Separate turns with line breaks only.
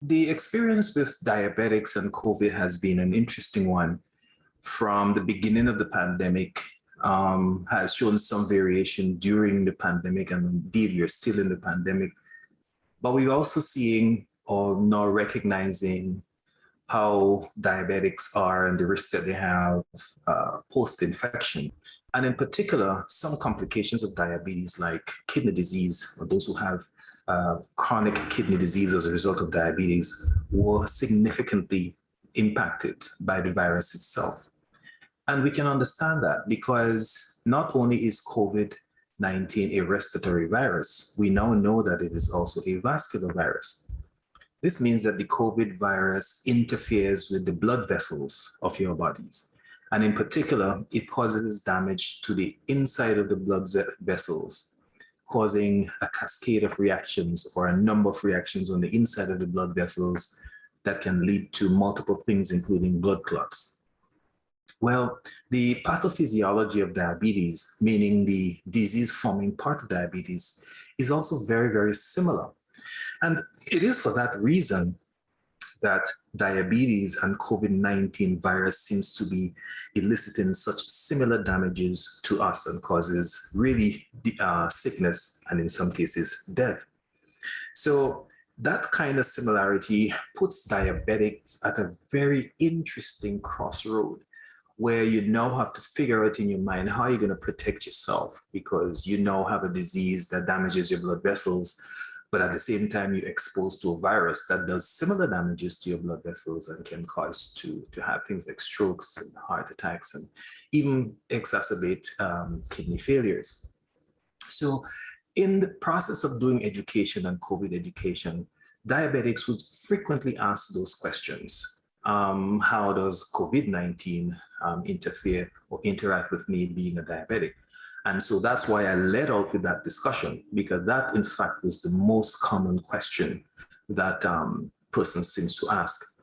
The experience with diabetics and COVID has been an interesting one. From the beginning of the pandemic, has shown some variation during the pandemic, and indeed we're still in the pandemic. But we're also seeing or now recognizing how diabetics are and the risks that they have post-infection. And in particular, some complications of diabetes like kidney disease, or those who have chronic kidney disease as a result of diabetes, were significantly impacted by the virus itself. And we can understand that because not only is COVID-19 a respiratory virus, we now know that it is also a vascular virus. This means that the COVID virus interferes with the blood vessels of your bodies. And in particular, it causes damage to the inside of the blood vessels, causing a cascade of reactions or a number of reactions on the inside of the blood vessels that can lead to multiple things, including blood clots. Well, the pathophysiology of diabetes, meaning the disease-forming part of diabetes, is also very, very similar. And it is for that reason that diabetes and COVID-19 virus seems to be eliciting such similar damages to us and causes really sickness and in some cases death. So that kind of similarity puts diabetics at a very interesting crossroad where you now have to figure out in your mind how you're going to protect yourself because you now have a disease that damages your blood vessels, but at the same time you're exposed to a virus that does similar damages to your blood vessels and can cause to have things like strokes and heart attacks and even exacerbate kidney failures. So in the process of doing education and COVID education, diabetics would frequently ask those questions. How does COVID-19 interfere or interact with me being a diabetic? And so that's why I led out with that discussion, because that in fact was the most common question that persons seems to ask.